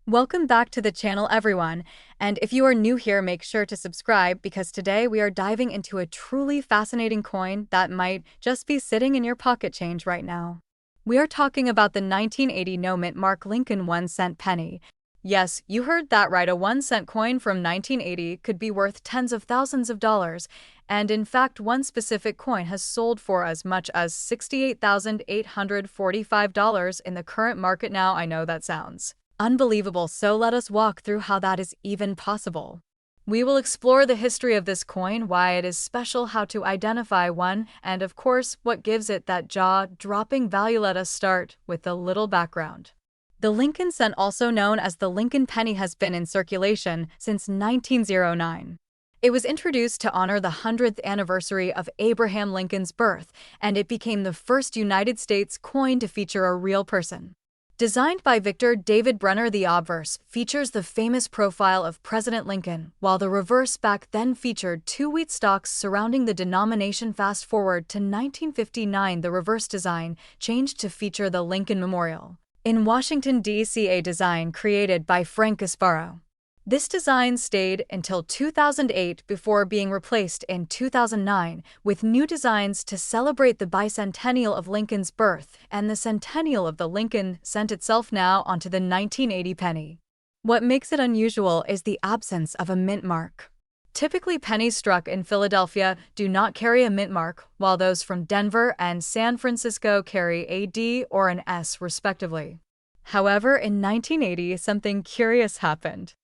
Welcome back to the channel, everyone. And if you are new here, make sure to subscribe because today we are diving into a truly fascinating coin that might just be sitting in your pocket change right now. We are talking about the 1980 no-mint mark Lincoln 1-cent penny. Yes, you heard that right. A 1-cent coin from 1980 could be worth tens of thousands of dollars. And in fact, one specific coin has sold for as much as $68,845 in the current market now. I know that sounds unbelievable, so let us walk through how that is even possible. We will explore the history of this coin, why it is special, how to identify one, and of course, what gives it that jaw-dropping value. Let us start with a little background. The Lincoln cent, also known as the Lincoln penny, has been in circulation since 1909. It was introduced to honor the 100th anniversary of Abraham Lincoln's birth, and it became the first United States coin to feature a real person. Designed by Victor David Brenner, the obverse features the famous profile of President Lincoln, while the reverse back then featured two wheat stalks surrounding the denomination. Fast forward to 1959, the reverse design changed to feature the Lincoln Memorial in Washington, D.C., a design created by Frank Gasparo. This design stayed until 2008 before being replaced in 2009 with new designs to celebrate the bicentennial of Lincoln's birth and the centennial of the Lincoln cent itself. Now onto the 1980 penny. What makes it unusual is the absence of a mint mark. Typically, pennies struck in Philadelphia do not carry a mint mark, while those from Denver and San Francisco carry a D or an S respectively. However, in 1980, something curious happened.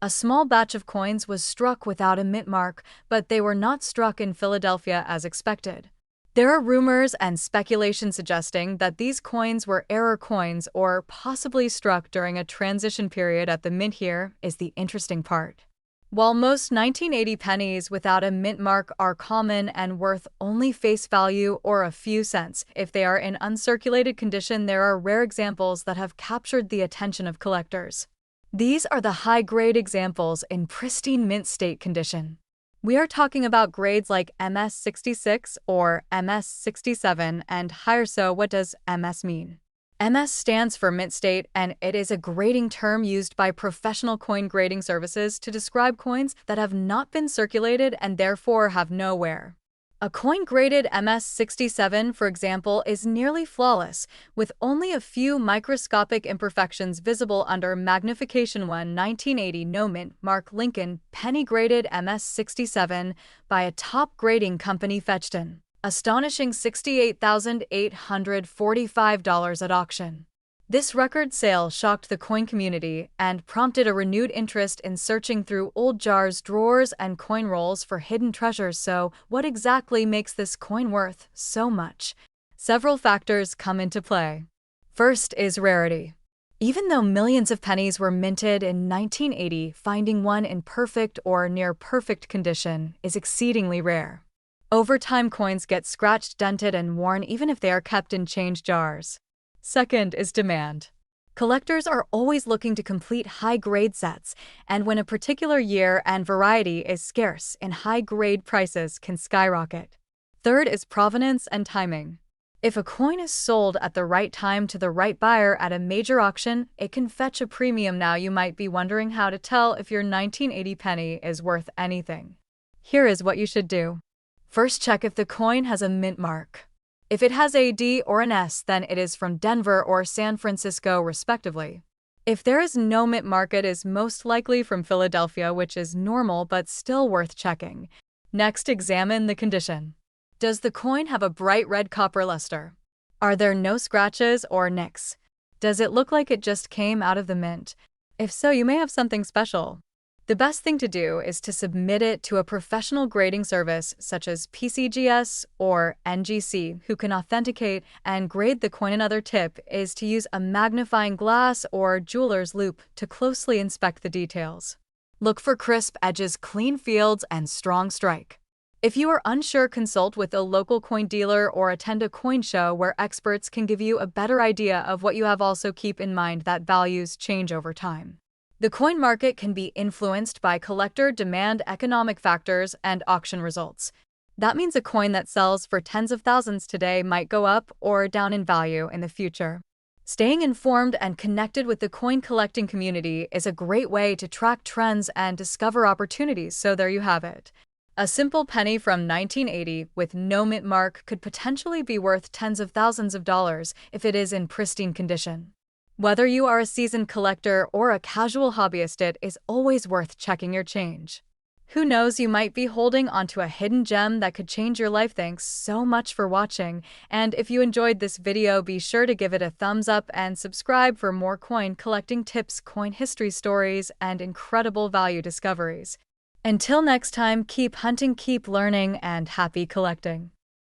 A small batch of coins was struck without a mint mark, but they were not struck in Philadelphia as expected. There are rumors and speculation suggesting that these coins were error coins or possibly struck during a transition period at the mint. Here is the interesting part. While most 1980 pennies without a mint mark are common and worth only face value or a few cents if they are in uncirculated condition, there are rare examples that have captured the attention of collectors. These are the high-grade examples in pristine mint state condition. We are talking about grades like MS66 or MS67 and higher. So what does MS mean? MS stands for mint state, and it is a grading term used by professional coin grading services to describe coins that have not been circulated and therefore have no wear. A coin graded MS67, for example, is nearly flawless, with only a few microscopic imperfections visible under magnification. 1980 no-mint mark Lincoln penny graded MS67 by a top grading company fetched an astonishing $68,845 at auction. This record sale shocked the coin community and prompted a renewed interest in searching through old jars, drawers, and coin rolls for hidden treasures. So, what exactly makes this coin worth so much? Several factors come into play. First is rarity. Even though millions of pennies were minted in 1980, finding one in perfect or near perfect condition is exceedingly rare. Over time, coins get scratched, dented, and worn even if they are kept in change jars. Second is demand. Collectors are always looking to complete high-grade sets, and when a particular year and variety is scarce, in high-grade prices can skyrocket. Third is provenance and timing. If a coin is sold at the right time to the right buyer at a major auction, it can fetch a premium. Now you might be wondering how to tell if your 1980 penny is worth anything. Here is what you should do. First, check if the coin has a mint mark. If it has a D or an S, then it is from Denver or San Francisco, respectively. If there is no mint mark, it is most likely from Philadelphia, which is normal but still worth checking. Next, examine the condition. Does the coin have a bright red copper luster? Are there no scratches or nicks? Does it look like it just came out of the mint? If so, you may have something special. The best thing to do is to submit it to a professional grading service such as PCGS or NGC, who can authenticate and grade the coin. Another tip is to use a magnifying glass or jeweler's loupe to closely inspect the details. Look for crisp edges, clean fields, and strong strike. If you are unsure, consult with a local coin dealer or attend a coin show where experts can give you a better idea of what you have. Also, keep in mind that values change over time. The coin market can be influenced by collector demand, economic factors, and auction results. That means a coin that sells for tens of thousands today might go up or down in value in the future. Staying informed and connected with the coin collecting community is a great way to track trends and discover opportunities, so there you have it. A simple penny from 1980 with no mint mark could potentially be worth tens of thousands of dollars if it is in pristine condition. Whether you are a seasoned collector or a casual hobbyist, it is always worth checking your change. Who knows, you might be holding onto a hidden gem that could change your life. Thanks so much for watching, and if you enjoyed this video, be sure to give it a thumbs up and subscribe for more coin collecting tips, coin history stories, and incredible value discoveries. Until next time, keep hunting, keep learning, and happy collecting.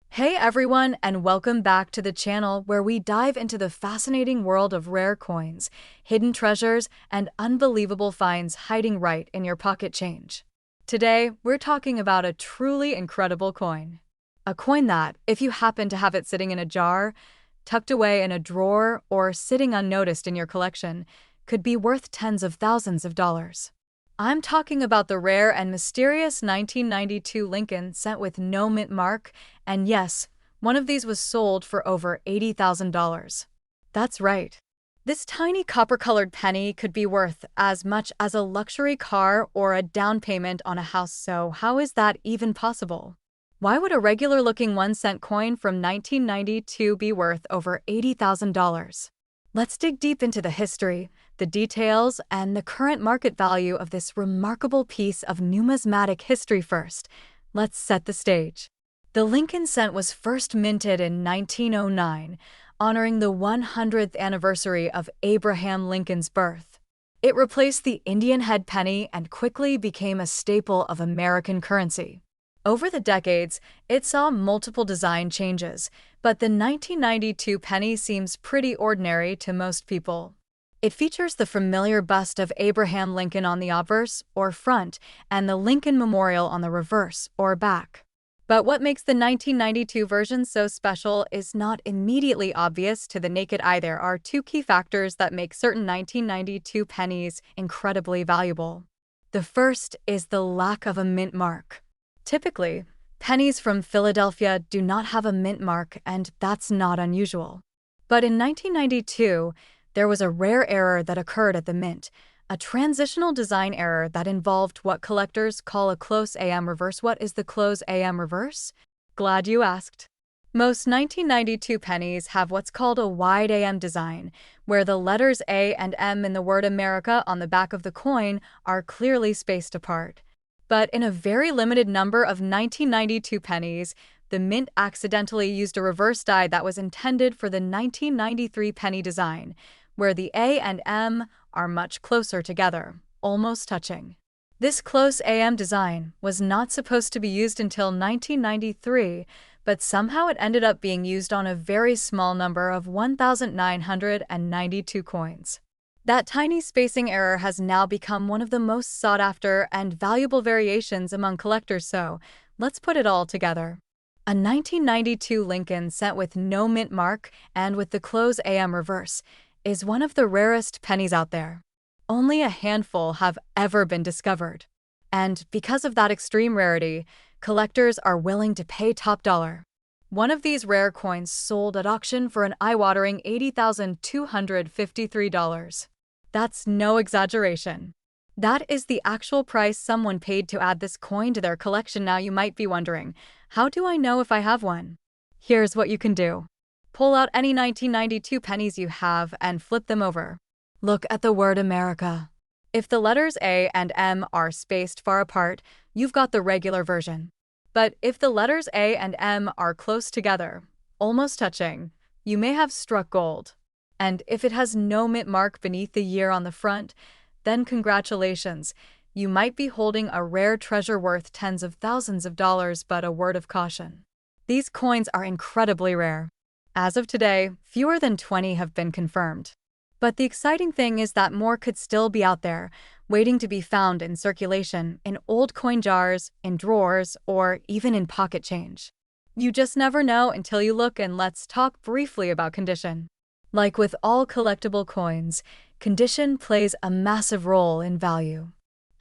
Hey everyone, and welcome back to the channel where we dive into the fascinating world of rare coins, hidden treasures, and unbelievable finds hiding right in your pocket change. Today, we're talking about a truly incredible coin. A coin that, if you happen to have it sitting in a jar, tucked away in a drawer, or sitting unnoticed in your collection, could be worth tens of thousands of dollars. I'm talking about the rare and mysterious 1992 Lincoln cent with no mint mark, and yes, one of these was sold for over $80,000. That's right. This tiny copper-colored penny could be worth as much as a luxury car or a down payment on a house. So how is that even possible? Why would a regular-looking 1-cent coin from 1992 be worth over $80,000? Let's dig deep into the history, the details, and the current market value of this remarkable piece of numismatic history. First, let's set the stage. The Lincoln cent was first minted in 1909, honoring the 100th anniversary of Abraham Lincoln's birth. It replaced the Indian head penny and quickly became a staple of American currency. Over the decades, it saw multiple design changes, but the 1992 penny seems pretty ordinary to most people. It features the familiar bust of Abraham Lincoln on the obverse, or front, and the Lincoln Memorial on the reverse, or back. But what makes the 1992 version so special is not immediately obvious to the naked eye. There are two key factors that make certain 1992 pennies incredibly valuable. The first is the lack of a mint mark. Typically, pennies from Philadelphia do not have a mint mark, and that's not unusual. But in 1992, there was a rare error that occurred at the mint, a transitional design error that involved what collectors call a close AM reverse. What is the close AM reverse? Glad you asked. Most 1992 pennies have what's called a wide AM design, where the letters A and M in the word America on the back of the coin are clearly spaced apart. But in a very limited number of 1992 pennies, the mint accidentally used a reverse die that was intended for the 1993 penny design, where the A and M are much closer together, almost touching. This close AM design was not supposed to be used until 1993, but somehow it ended up being used on a very small number of 1,992 coins. That tiny spacing error has now become one of the most sought-after and valuable variations among collectors, so let's put it all together. A 1992 Lincoln cent with no mint mark and with the close AM reverse is one of the rarest pennies out there. Only a handful have ever been discovered. And because of that extreme rarity, collectors are willing to pay top dollar. One of these rare coins sold at auction for an eye-watering $80,253. That's no exaggeration. That is the actual price someone paid to add this coin to their collection. Now you might be wondering, how do I know if I have one? Here's what you can do. Pull out any 1992 pennies you have and flip them over. Look at the word America. If the letters A and M are spaced far apart, you've got the regular version. But if the letters A and M are close together, almost touching, you may have struck gold. And if it has no mint mark beneath the year on the front, then congratulations, you might be holding a rare treasure worth tens of thousands of dollars. But a word of caution. These coins are incredibly rare. As of today, fewer than 20 have been confirmed. But the exciting thing is that more could still be out there, waiting to be found in circulation, in old coin jars, in drawers, or even in pocket change. You just never know until you look, and let's talk briefly about condition. Like with all collectible coins, condition plays a massive role in value.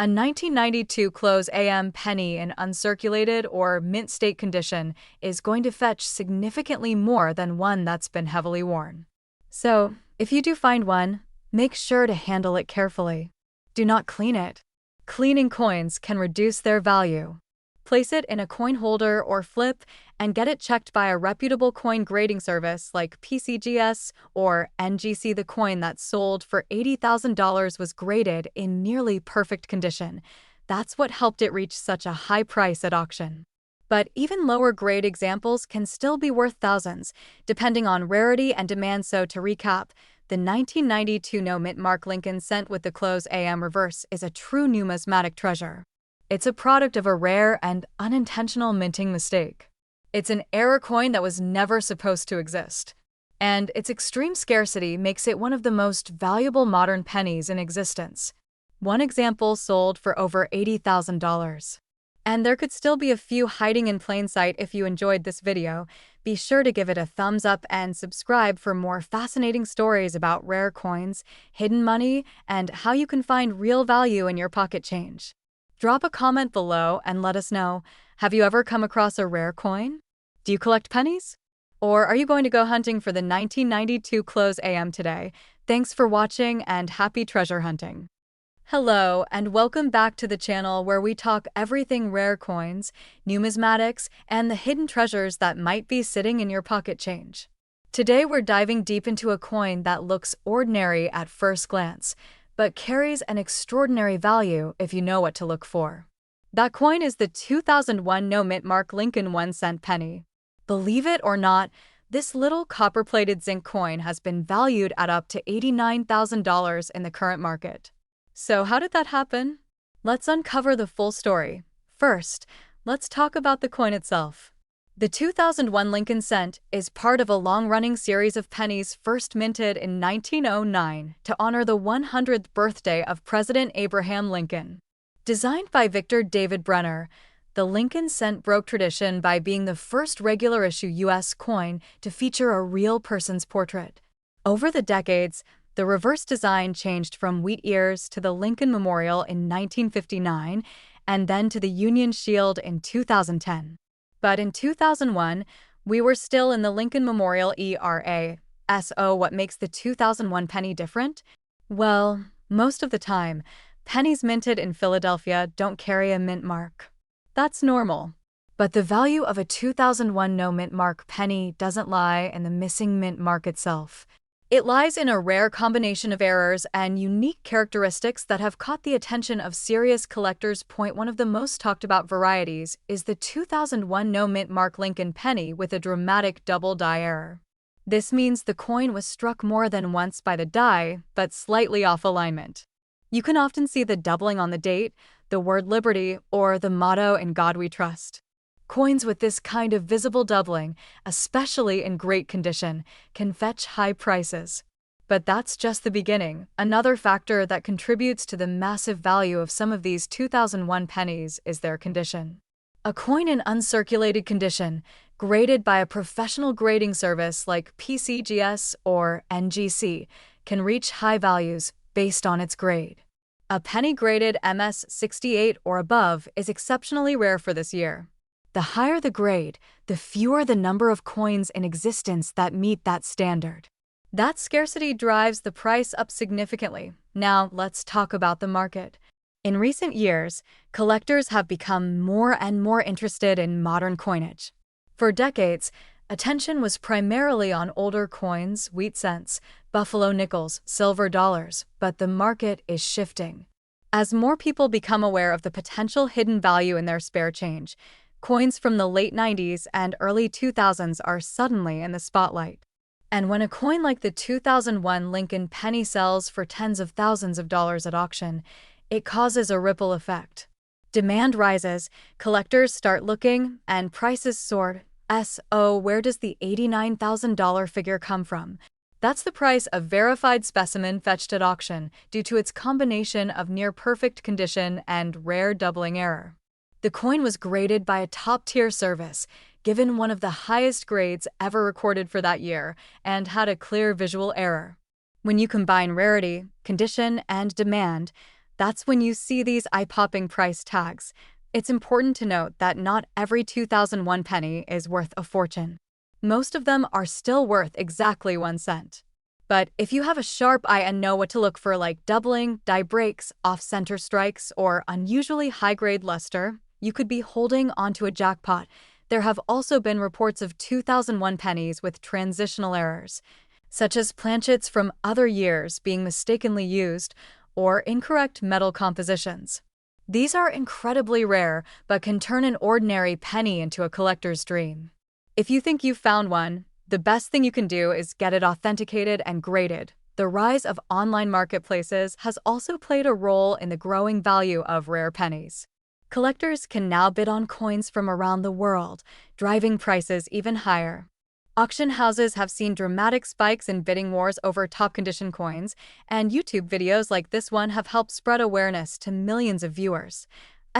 A 1992 close AM penny in uncirculated or mint state condition is going to fetch significantly more than one that's been heavily worn. So, If you do find one, make sure to handle it carefully. Do not clean it. Cleaning coins can reduce their value. Place it in a coin holder or flip and get it checked by a reputable coin grading service like PCGS or NGC. The coin that sold for $80,000 was graded in nearly perfect condition. That's what helped it reach such a high price at auction. But even lower grade examples can still be worth thousands, depending on rarity and demand. So to recap, the 1992 no-mint Mark Lincoln cent with the close AM reverse is a true numismatic treasure. It's a product of a rare and unintentional minting mistake. It's an error coin that was never supposed to exist. And its extreme scarcity makes it one of the most valuable modern pennies in existence. One example sold for over $80,000. And there could still be a few hiding in plain sight. If you enjoyed this video, be sure to give it a thumbs up and subscribe for more fascinating stories about rare coins, hidden money, and how you can find real value in your pocket change. Drop a comment below and let us know, have you ever come across a rare coin? Do you collect pennies? Or are you going to go hunting for the 1992 close AM today? Thanks for watching and happy treasure hunting. Hello, and welcome back to the channel where we talk everything rare coins, numismatics, and the hidden treasures that might be sitting in your pocket change. Today we're diving deep into a coin that looks ordinary at first glance, but carries an extraordinary value if you know what to look for. That coin is the 2001 no-mint Mark Lincoln 1-cent penny. Believe it or not, this little copper-plated zinc coin has been valued at up to $89,000 in the current market. So how did that happen? Let's uncover the full story. First, let's talk about the coin itself. The 2001 Lincoln cent is part of a long-running series of pennies first minted in 1909 to honor the 100th birthday of President Abraham Lincoln. Designed by Victor David Brenner, the Lincoln cent broke tradition by being the first regular-issue U.S. coin to feature a real person's portrait. Over the decades, the reverse design changed from wheat ears to the Lincoln Memorial in 1959 and then to the Union Shield in 2010. But in 2001, we were still in the Lincoln Memorial era. So what makes the 2001 penny different? Well, most of the time, pennies minted in Philadelphia don't carry a mint mark. That's normal. But the value of a 2001 no-mint mark penny doesn't lie in the missing mint mark itself. It lies in a rare combination of errors and unique characteristics that have caught the attention of serious collectors. One of the most talked about varieties is the 2001 no-mint Mark Lincoln penny with a dramatic double die error. This means the coin was struck more than once by the die, but slightly off alignment. You can often see the doubling on the date, the word liberty, or the motto "In God We Trust." Coins with this kind of visible doubling, especially in great condition, can fetch high prices. But that's just the beginning. Another factor that contributes to the massive value of some of these 2001 pennies is their condition. A coin in uncirculated condition, graded by a professional grading service like PCGS or NGC, can reach high values based on its grade. A penny graded MS68 or above is exceptionally rare for this year. The higher the grade, the fewer the number of coins in existence that meet that standard. That scarcity drives the price up significantly. Now, let's talk about the market. In recent years, collectors have become more and more interested in modern coinage. For decades, attention was primarily on older coins, wheat cents, buffalo nickels, silver dollars, but the market is shifting. As more people become aware of the potential hidden value in their spare change, coins from the late 90s and early 2000s are suddenly in the spotlight. And when a coin like the 2001 Lincoln penny sells for tens of thousands of dollars at auction, it causes a ripple effect. Demand rises, collectors start looking, and prices soar. So where does the $89,000 figure come from? That's the price a verified specimen fetched at auction due to its combination of near-perfect condition and rare doubling error. The coin was graded by a top-tier service, given one of the highest grades ever recorded for that year, and had a clear visual error. When you combine rarity, condition, and demand, that's when you see these eye-popping price tags. It's important to note that not every 2001 penny is worth a fortune. Most of them are still worth exactly 1 cent. But if you have a sharp eye and know what to look for, like doubling, die breaks, off-center strikes, or unusually high-grade luster, you could be holding onto a jackpot. There have also been reports of 2001 pennies with transitional errors, such as planchets from other years being mistakenly used, or incorrect metal compositions. These are incredibly rare, but can turn an ordinary penny into a collector's dream. If you think you've found one, the best thing you can do is get it authenticated and graded. The rise of online marketplaces has also played a role in the growing value of rare pennies. Collectors can now bid on coins from around the world, driving prices even higher. Auction houses have seen dramatic spikes in bidding wars over top-condition coins, and YouTube videos like this one have helped spread awareness to millions of viewers.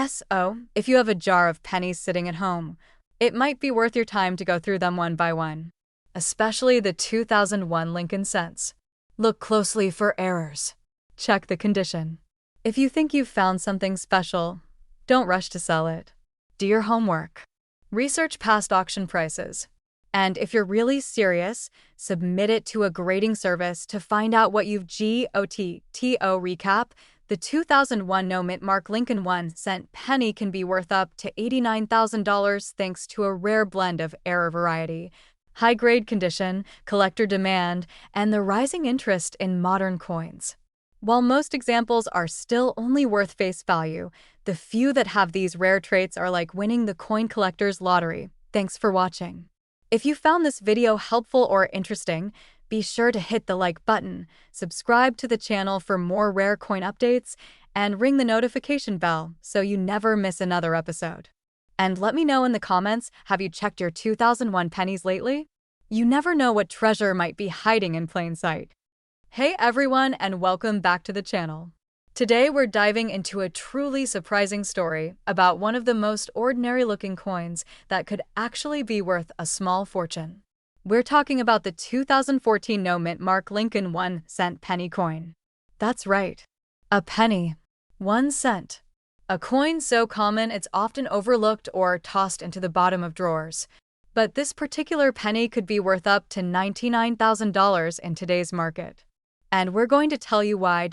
So, if you have a jar of pennies sitting at home, it might be worth your time to go through them one by one. Especially the 2001 Lincoln cents. Look closely for errors. Check the condition. If you think you've found something special, don't rush to sell it. Do your homework. Research past auction prices. And if you're really serious, submit it to a grading service to find out what you've got. Recap: the 2001 no mint mark Lincoln 1-cent penny can be worth up to $89,000 thanks to a rare blend of error variety, high-grade condition, collector demand, and the rising interest in modern coins. While most examples are still only worth face value, the few that have these rare traits are like winning the coin collector's lottery. Thanks for watching. If you found this video helpful or interesting, be sure to hit the like button, subscribe to the channel for more rare coin updates, and ring the notification bell so you never miss another episode. And let me know in the comments, have you checked your 2001 pennies lately? You never know what treasure might be hiding in plain sight. Hey everyone, and welcome back to the channel. Today we're diving into a truly surprising story about one of the most ordinary-looking coins that could actually be worth a small fortune. We're talking about the 2014 no mint mark Lincoln 1-cent penny coin. That's right, a penny, 1 cent. A coin so common it's often overlooked or tossed into the bottom of drawers. But this particular penny could be worth up to $99,000 in today's market. And we're going to tell you why.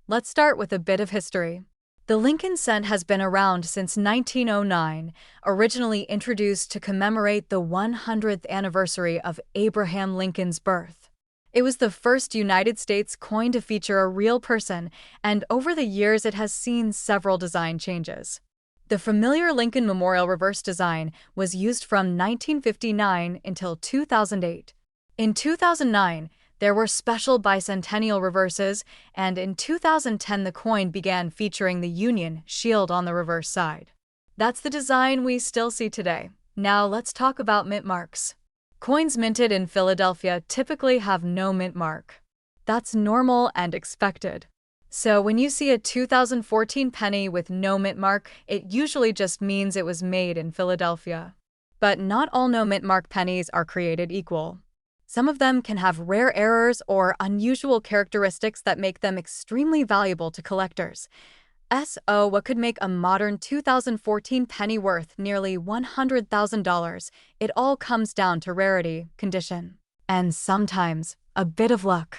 Let's start with a bit of history. The Lincoln cent has been around since 1909, originally introduced to commemorate the 100th anniversary of Abraham Lincoln's birth. It was the first United States coin to feature a real person, and over the years it has seen several design changes. The familiar Lincoln Memorial reverse design was used from 1959 until 2008. In 2009, there were special bicentennial reverses, and in 2010 the coin began featuring the Union shield on the reverse side. That's the design we still see today. Now let's talk about mint marks. Coins minted in Philadelphia typically have no mint mark. That's normal and expected. So when you see a 2014 penny with no mint mark, it usually just means it was made in Philadelphia. But not all no mint mark pennies are created equal. Some of them can have rare errors or unusual characteristics that make them extremely valuable to collectors. So what could make a modern 2014 penny worth nearly $100,000? It all comes down to rarity, condition, and sometimes a bit of luck.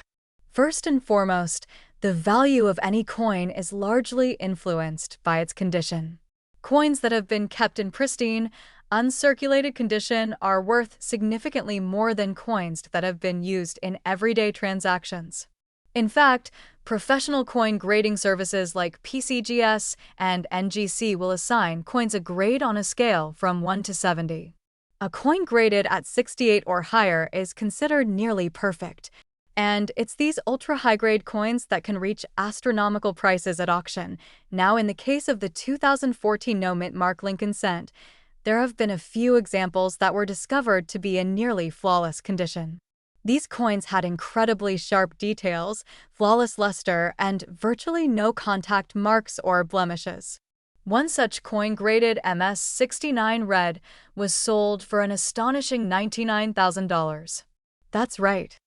First and foremost, the value of any coin is largely influenced by its condition. Coins that have been kept in pristine, uncirculated condition are worth significantly more than coins that have been used in everyday transactions. In fact, professional coin grading services like PCGS and NGC will assign coins a grade on a scale from 1 to 70. A coin graded at 68 or higher is considered nearly perfect, and it's these ultra-high-grade coins that can reach astronomical prices at auction. Now, in the case of the 2014 no mint mark Lincoln cent, there have been a few examples that were discovered to be in nearly flawless condition. These coins had incredibly sharp details, flawless luster, and virtually no contact marks or blemishes. One such coin graded MS69 red was sold for an astonishing $99,000. That's right,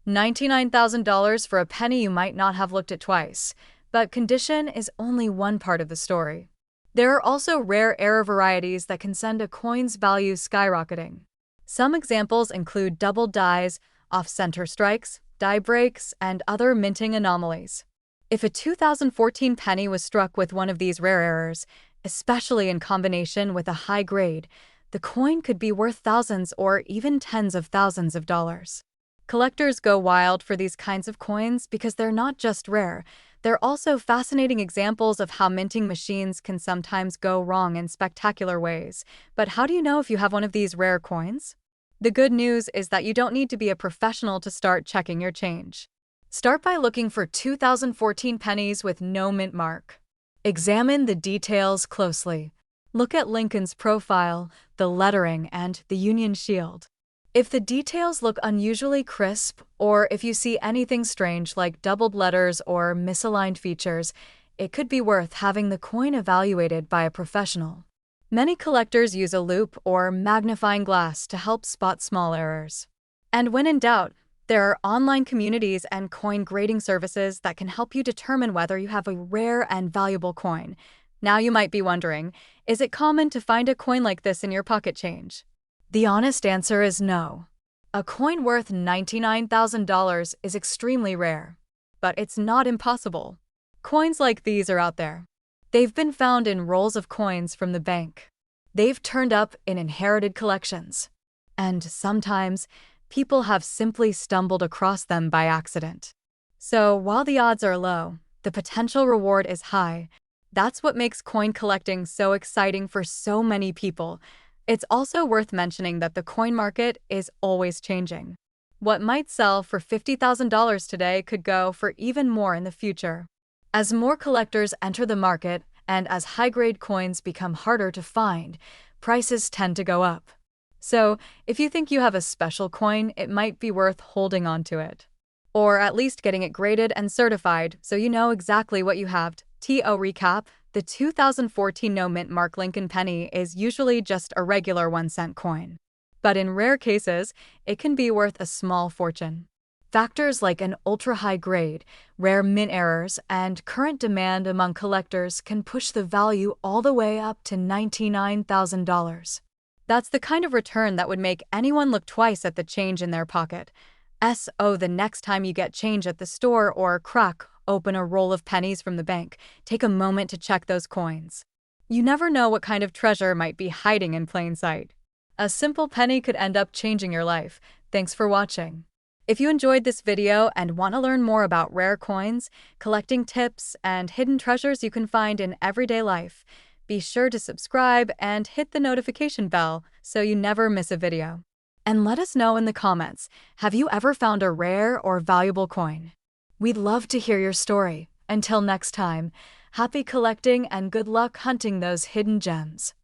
$99,000 for a penny you might not have looked at twice, but condition is only one part of the story. There are also rare error varieties that can send a coin's value skyrocketing. Some examples include double dies, off-center strikes, die breaks, and other minting anomalies. If a 2014 penny was struck with one of these rare errors, especially in combination with a high grade, the coin could be worth thousands or even tens of thousands of dollars. Collectors go wild for these kinds of coins because they're not just rare, they're also fascinating examples of how minting machines can sometimes go wrong in spectacular ways. But how do you know if you have one of these rare coins? The good news is that you don't need to be a professional to start checking your change. Start by looking for 2014 pennies with no mint mark. Examine the details closely. Look at Lincoln's profile, the lettering, and the Union Shield. If the details look unusually crisp, or if you see anything strange like doubled letters or misaligned features, it could be worth having the coin evaluated by a professional. Many collectors use a loupe or magnifying glass to help spot small errors. And when in doubt, there are online communities and coin grading services that can help you determine whether you have a rare and valuable coin. Now you might be wondering, is it common to find a coin like this in your pocket change? The honest answer is no. A coin worth $99,000 is extremely rare. But it's not impossible. Coins like these are out there. They've been found in rolls of coins from the bank. They've turned up in inherited collections. And sometimes, people have simply stumbled across them by accident. So while the odds are low, the potential reward is high. That's what makes coin collecting so exciting for so many people. It's also worth mentioning that the coin market is always changing. What might sell for $50,000 today could go for even more in the future. As more collectors enter the market and as high-grade coins become harder to find, prices tend to go up. So, if you think you have a special coin, it might be worth holding on to it. Or at least getting it graded and certified so you know exactly what you have. To recap, the 2014 no mint mark Lincoln penny is usually just a regular 1-cent coin. But in rare cases, it can be worth a small fortune. Factors like an ultra-high grade, rare mint errors, and current demand among collectors can push the value all the way up to $99,000. That's the kind of return that would make anyone look twice at the change in their pocket. So the next time you get change at the store or crack open a roll of pennies from the bank, take a moment to check those coins. You never know what kind of treasure might be hiding in plain sight. A simple penny could end up changing your life. Thanks for watching. If you enjoyed this video and want to learn more about rare coins, collecting tips, and hidden treasures you can find in everyday life, be sure to subscribe and hit the notification bell so you never miss a video. And let us know in the comments, have you ever found a rare or valuable coin? We'd love to hear your story. Until next time, happy collecting and good luck hunting those hidden gems.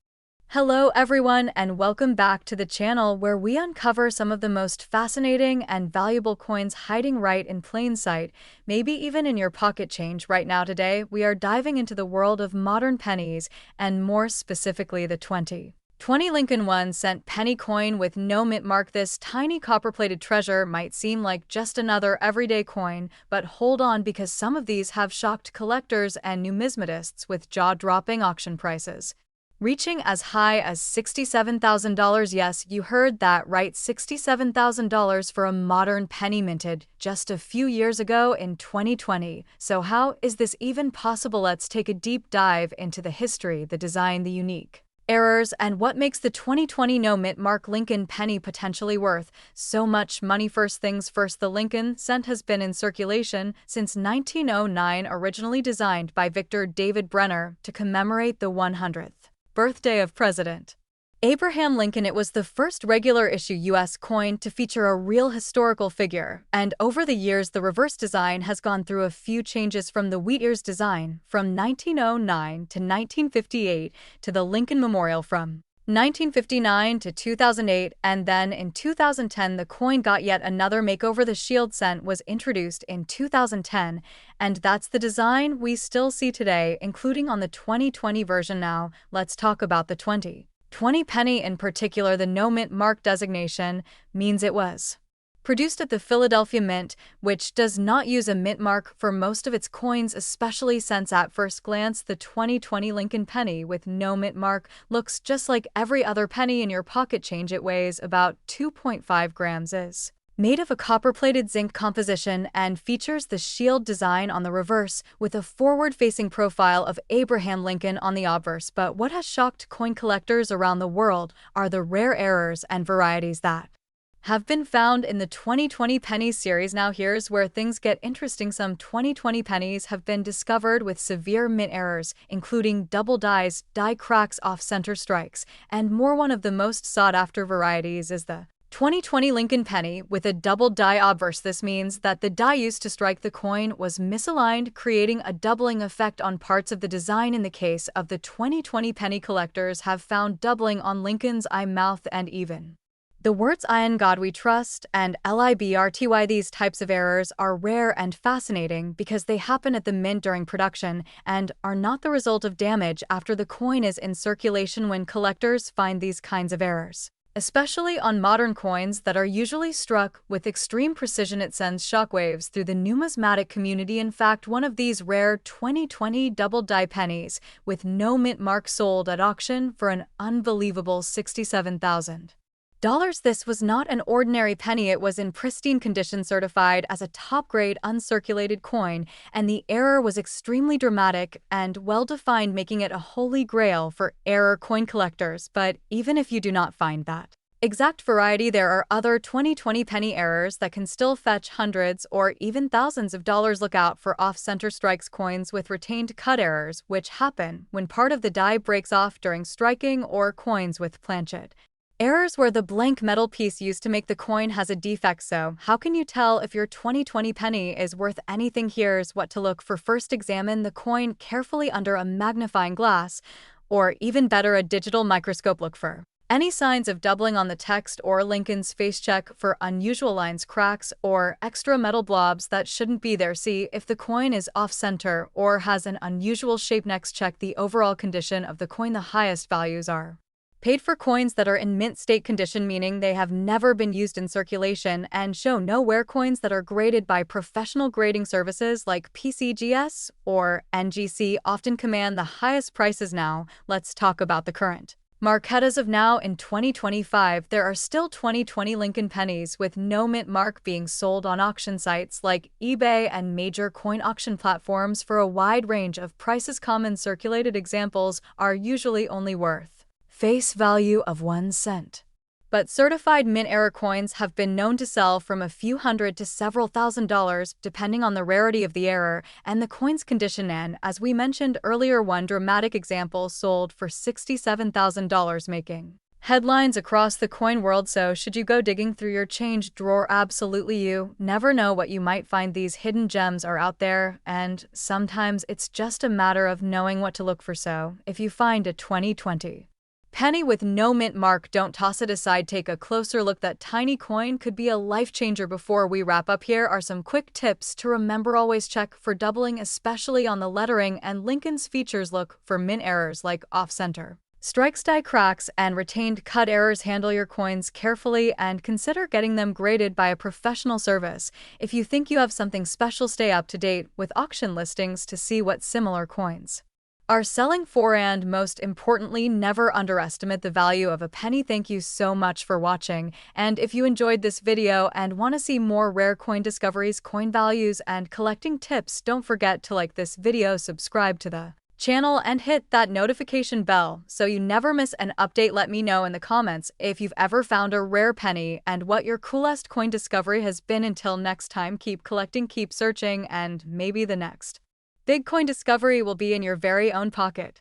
Hello everyone and welcome back to the channel where we uncover some of the most fascinating and valuable coins hiding right in plain sight, maybe even in your pocket change right now. Today, we are diving into the world of modern pennies and more specifically the 2020 Lincoln 1-cent penny coin with no mint mark. This tiny copper-plated treasure might seem like just another everyday coin, but hold on because some of these have shocked collectors and numismatists with jaw-dropping auction prices, reaching as high as $67,000. Yes, you heard that right, $67,000 for a modern penny minted just a few years ago in 2020. So how is this even possible? Let's take a deep dive into the history, the design, the unique errors, and what makes the 2020 no mint mark Lincoln penny potentially worth so much money. First things first, the Lincoln cent has been in circulation since 1909, originally designed by Victor David Brenner to commemorate the 100th birthday of President Abraham Lincoln. It was the first regular issue U.S. coin to feature a real historical figure, and over the years the reverse design has gone through a few changes, from the wheat ears design from 1909 to 1958 to the Lincoln Memorial from 1959 to 2008, and then in 2010 the coin got yet another makeover. The shield cent was introduced in 2010, and that's the design we still see today, including on the 2020 version. Now, let's talk about the 2020 penny in particular. The no mint mark designation means it was produced at the Philadelphia Mint, which does not use a mint mark for most of its coins, especially since at first glance the 2020 Lincoln penny with no mint mark looks just like every other penny in your pocket change. It weighs about 2.5 grams, is Made of a copper-plated zinc composition and features the shield design on the reverse with a forward-facing profile of Abraham Lincoln on the obverse. But what has shocked coin collectors around the world are the rare errors and varieties that have been found in the 2020 pennies series. Now here's where things get interesting. Some 2020 pennies have been discovered with severe mint errors, including double dies, die cracks, off-center strikes, and more. One of the most sought-after varieties is the 2020 Lincoln penny with a double die obverse. This means that the die used to strike the coin was misaligned, creating a doubling effect on parts of the design. In the case of the 2020 penny, collectors have found doubling on Lincoln's eye, mouth, and even the words "I in God We Trust" and "LIBRTY." These types of errors are rare and fascinating because they happen at the mint during production and are not the result of damage after the coin is in circulation. When collectors find these kinds of errors, especially on modern coins that are usually struck with extreme precision, it sends shockwaves through the numismatic community. In fact, one of these rare 2020 double die pennies with no mint mark sold at auction for an unbelievable $67,000. This was not an ordinary penny. It was in pristine condition, certified as a top-grade uncirculated coin, and the error was extremely dramatic and well-defined, making it a holy grail for error coin collectors. But even if you do not find that exact variety, there are other 2020 penny errors that can still fetch hundreds or even thousands of dollars. Look out for off-center strikes, coins with retained cut errors, which happen when part of the die breaks off during striking, or coins with planchet errors where the blank metal piece used to make the coin has a defect. So, how can you tell if your 2020 penny is worth anything? Here's what to look for. First, examine the coin carefully under a magnifying glass, or even better, a digital microscope. Look for any signs of doubling on the text or Lincoln's face. Check for unusual lines, cracks, or extra metal blobs that shouldn't be there. See if the coin is off-center or has an unusual shape. Next, check the overall condition of the coin. The highest values are paid for coins that are in mint state condition, meaning they have never been used in circulation, and show no wear. Coins that are graded by professional grading services like PCGS or NGC often command the highest prices. Now, let's talk about the current market. As of now, in 2025, there are still 2020 Lincoln pennies with no mint mark being sold on auction sites like eBay and major coin auction platforms for a wide range of prices. Common circulated examples are usually only worth face value of 1 cent. But certified mint error coins have been known to sell from a few hundred to several $1,000s, depending on the rarity of the error and the coin's condition. And as we mentioned earlier, one dramatic example sold for $67,000, making headlines across the coin world. So, should you go digging through your change drawer? Absolutely. You never know what you might find. These hidden gems are out there, and sometimes it's just a matter of knowing what to look for. So, if you find a 2020 penny with no mint mark, don't toss it aside. Take a closer look. That tiny coin could be a life changer. Before we wrap up, here are some quick tips to remember. Always check for doubling, especially on the lettering and Lincoln's features. Look for mint errors like off-center strikes, die cracks, and retained cut errors. Handle your coins carefully and consider getting them graded by a professional service. If you think you have something special, stay up to date with auction listings to see what similar coins are selling for. And most importantly, never underestimate the value of a penny. Thank you so much for watching, and if you enjoyed this video and want to see more rare coin discoveries, coin values, and collecting tips, don't forget to like this video, subscribe to the channel, and hit that notification bell so you never miss an update. Let me know in the comments if you've ever found a rare penny and what your coolest coin discovery has been. Until next time, keep collecting, keep searching, and maybe the next big coin discovery will be in your very own pocket.